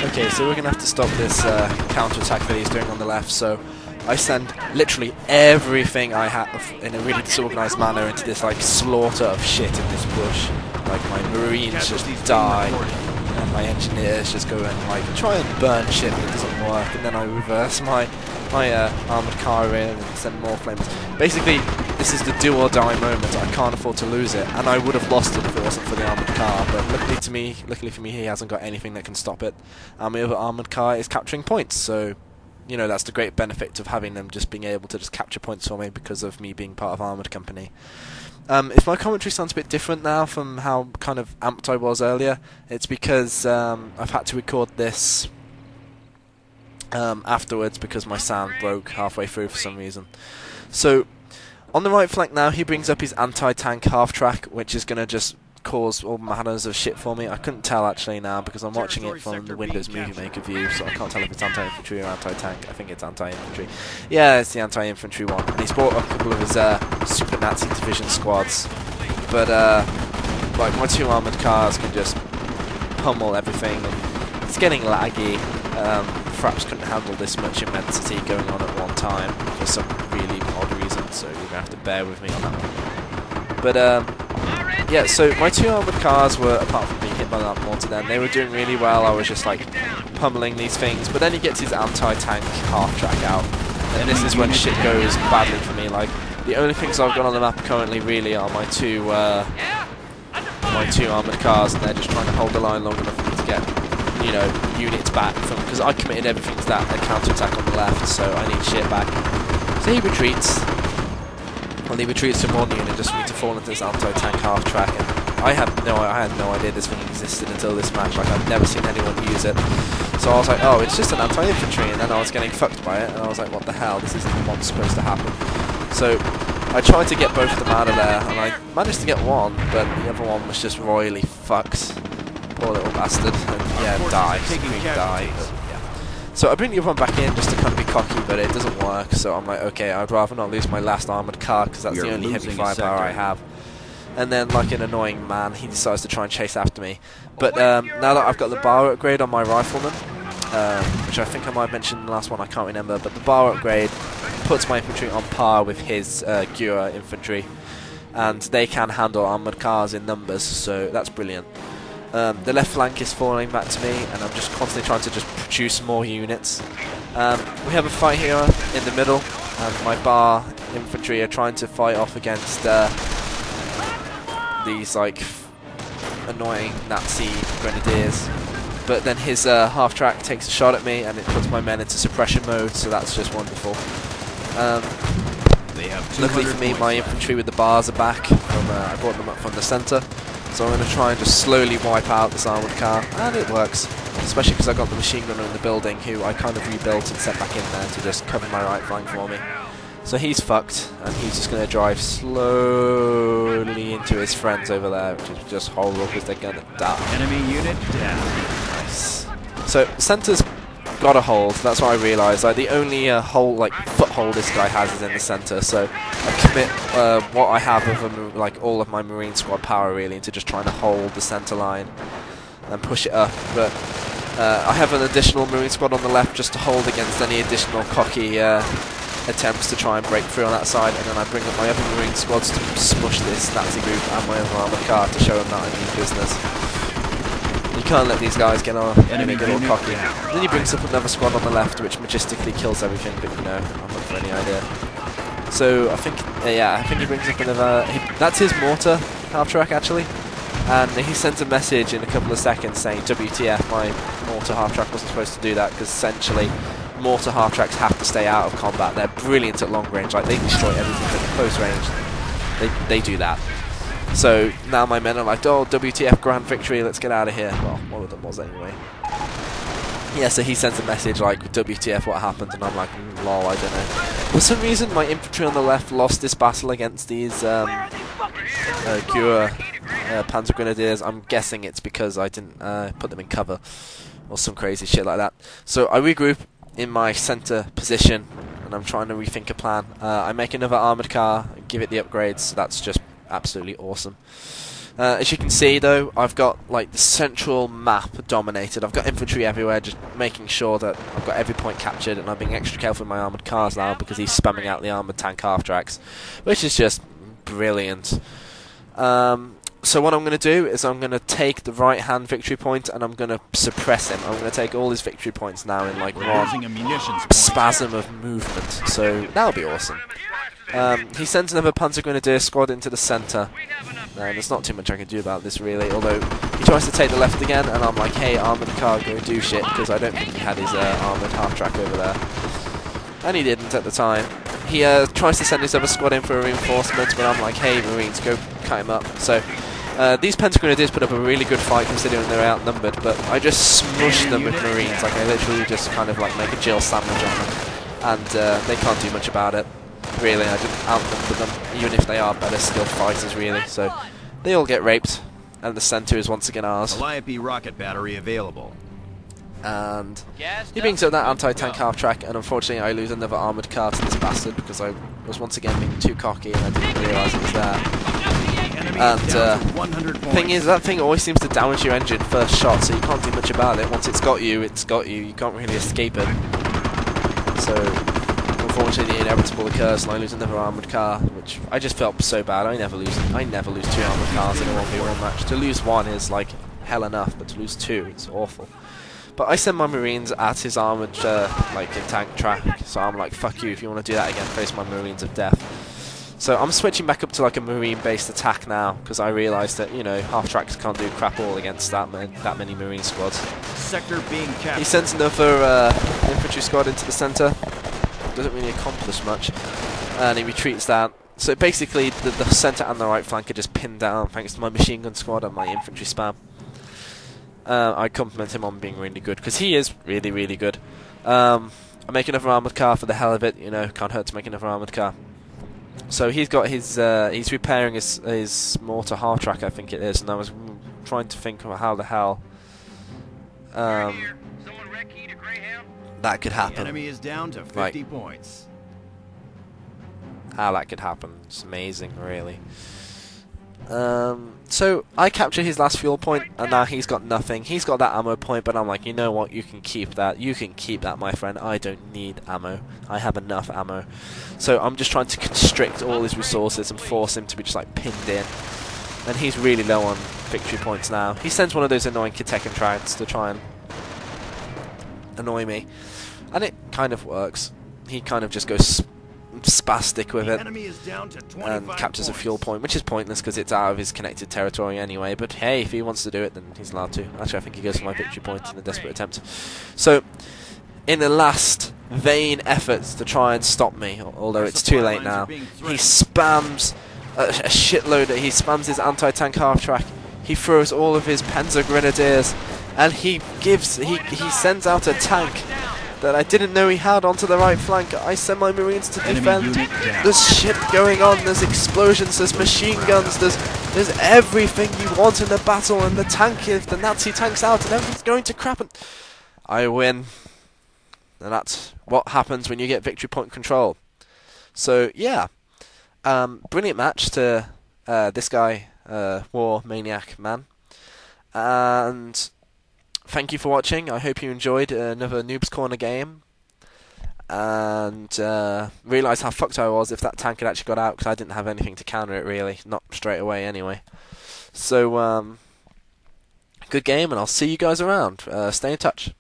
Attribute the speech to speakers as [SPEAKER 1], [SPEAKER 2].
[SPEAKER 1] Okay, so we're going to have to stop this counter-attack that he's doing on the left, so I send literally everything I have in a really disorganized manner into this like slaughter of shit in this bush. Like my marines just die, and my engineers just go and like try and burn shit, but it doesn't work, and then I reverse my armoured car in and send more flames. Basically, this is the do-or-die moment. I can't afford to lose it, and I would have lost it if it wasn't for the armoured car, but luckily for me, he hasn't got anything that can stop it, and my other armoured car is capturing points, so, you know, that's the great benefit of having them just being able to just capture points for me because of me being part of Armoured Company. If my commentary sounds a bit different now from how kind of amped I was earlier, it's because I've had to record this afterwards because my sound broke halfway through for some reason. So, on the right flank now, he brings up his anti-tank half-track, which is going to just cause all manners of shit for me. I couldn't tell actually now because I'm watching it from the Windows Movie Maker view, so I can't tell if it's anti-infantry or anti-tank. I think it's anti-infantry. Yeah, it's the anti-infantry one. And he's brought a couple of his Super Nazi Division squads, but like my two armoured cars can just pummel everything, and it's getting laggy. Fraps couldn't handle this much immensity going on at one time for some really odd reason, so you're going to have to bear with me on that one. But yeah, so my two armoured cars were, apart from being hit by that mortar then, they were doing really well. I was just like pummeling these things, but then he gets his anti-tank half-track out, and this is when shit goes badly for me. Like, the only things I've got on the map currently really are my two armoured cars, and they're just trying to hold the line long enough for me to get, you know, units back from, because I committed everything to that counter-attack on the left, so I need shit back. So he retreats. Well, he retreats to one unit just for me to fall into this anti-tank half-track, and I had no idea this thing existed until this match. Like, I've never seen anyone use it. So I was like, oh, it's just an anti-infantry, and then I was getting fucked by it, and I was like, what the hell, this isn't what's supposed to happen. So I tried to get both of them out of there, and I managed to get one, but the other one was just royally fucked. Poor little bastard, and yeah, died. So I bring the other one back in just to kind of be cocky, but it doesn't work, so I'm like, okay, I'd rather not lose my last armoured car, because that's the only heavy firepower I have. And then, like an annoying man, he decides to try and chase after me. But now that I've got the bar upgrade on my rifleman, which I think I might have mentioned in the last one, I can't remember, but the bar upgrade puts my infantry on par with his Gura infantry, and they can handle armoured cars in numbers, so that's brilliant. The left flank is falling back to me, and I'm just constantly trying to just produce more units. We have a fight here in the middle, and my bar infantry are trying to fight off against these like annoying Nazi grenadiers. But then his half-track takes a shot at me, and it puts my men into suppression mode, so that's just wonderful. Luckily for me, my infantry with the bars are back. I brought them up from the centre. So I'm going to try and just slowly wipe out this armoured car, and it works. Especially because I got the machine gunner in the building, who I kind of rebuilt and set back in there to just cover my right flank for me. So he's fucked, and he's just going to drive slowly into his friends over there, which is just horrible because they're going to die.
[SPEAKER 2] Enemy unit down.
[SPEAKER 1] Nice. So centre's got a hold. That's what I realised. Like the only foothold this guy has is in the centre. So I commit what I have of like all of my Marine squad power really into just trying to hold the centre line and push it up. But I have an additional Marine squad on the left just to hold against any additional cocky attempts to try and break through on that side, and then I bring up my other Marine squads to smush this Nazi group and my other armoured car to show them that I mean business. You can't let these guys get on and get all cocky. Then he brings up another squad on the left, which majestically kills everything, but you know, I'm not for any idea. So I think, I think he brings up another. That's his mortar half-track actually, and he sends a message in a couple of seconds saying, "WTF, my mortar half-track wasn't supposed to do that," because essentially mortar half-tracks have to stay out of combat. They're brilliant at long range, like they destroy everything, but at close range, they do that. So now my men are like, oh, WTF, grand victory, let's get out of here. Well, one of them was anyway. Yeah, so he sends a message like, WTF, what happened? And I'm like, lol, I don't know. For some reason, my infantry on the left lost this battle against these Gura Panzer Grenadiers. I'm guessing it's because I didn't put them in cover or some crazy shit like that. So I regroup in my centre position, and I'm trying to rethink a plan. I make another armoured car, give it the upgrades, so that's just absolutely awesome. As you can see, though, I've got like the central map dominated. I've got infantry everywhere, just making sure that I've got every point captured, and I'm being extra careful with my armoured cars now because he's spamming out the armoured tank half-tracks, which is just brilliant. So what I'm going to do is I'm going to take the right-hand victory point and I'm going to suppress him. I'm going to take all his victory points now in like one spasm of movement. So that'll be awesome. He sends another Panzer Grenadier squad into the centre. There's not too much I can do about this really, although he tries to take the left again and I'm like, hey, armoured car, go do shit, because I don't think he had his armoured half-track over there. And he didn't at the time. He tries to send his other squad in for a reinforcement, but I'm like, hey, Marines, go cut him up. So these Panzer Grenadiers put up a really good fight considering they're outnumbered, but I just smushed them with Marines. Like, I literally just kind of like make a Jill sandwich on them, and they can't do much about it. Really, I didn't outnumber them, even if they are better skilled fighters, really. So they all get raped, and the centre is once again ours.
[SPEAKER 2] Calliope rocket battery available.
[SPEAKER 1] And he brings up that anti-tank half-track, and unfortunately I lose another armoured car to this bastard because I was once again being too cocky and I didn't realise it was there. And thing is, that thing always seems to damage your engine first shot, so you can't do much about it. Once it's got you, it's got you. You can't really escape it. So unfortunately the inevitable occurs and I lose another armoured car, which I just felt so bad. I never lose 2 armoured cars in a 1v1 match. To lose 1 is like hell enough, but to lose 2, it's awful. But I send my Marines at his armoured like tank track, so I'm like, fuck you, if you want to do that again, face my Marines of death. So I'm switching back up to like a Marine-based attack now, because I realised that, you know, half-tracks can't do crap all against that many Marine squads.
[SPEAKER 2] Sector being captured.
[SPEAKER 1] He sends another infantry squad into the centre, doesn't really accomplish much, and he retreats that. So basically the centre and the right flank are just pinned down thanks to my machine gun squad and my infantry spam. I compliment him on being really good, because he is really, really good. I make another armoured car for the hell of it, you know, can't hurt to make another armoured car. So he's got his, he's repairing his mortar half-track, I think it is, and I was trying to think of how the hell that could happen.
[SPEAKER 2] The enemy is down to 50 points.
[SPEAKER 1] How that could happen, it's amazing, really. So I capture his last fuel point, and now he's got nothing. He's got that ammo point, but I'm like, you know what, you can keep that. You can keep that, my friend. I don't need ammo. I have enough ammo. So I'm just trying to constrict all his resources and force him to be just like pinned in. And he's really low on victory points now. He sends one of those annoying Katekin tracks to try and annoy me. And it kind of works. He kind of just goes spastic with it and captures a fuel point, which is pointless because it's out of his connected territory anyway, but hey, if he wants to do it then he's allowed to. Actually, I think he goes for my victory point in a desperate attempt. So in the last vain efforts to try and stop me, although it's too late now, he spams a shitload. He spams his anti-tank half-track, he throws all of his Panzer Grenadiers, and he sends out a tank that I didn't know he had onto the right flank. I send my Marines to defend. There's shit going on, there's explosions, there's machine guns, there's everything you want in a battle, and the Nazi tank's out and everything's going to crap, and I win. And that's what happens when you get victory point control. So yeah, brilliant match to this guy, War Maniac Man. And thank you for watching. I hope you enjoyed another Noob's Corner game, and realised how fucked I was if that tank had actually got out, because I didn't have anything to counter it really, not straight away anyway. So good game, and I'll see you guys around. Stay in touch.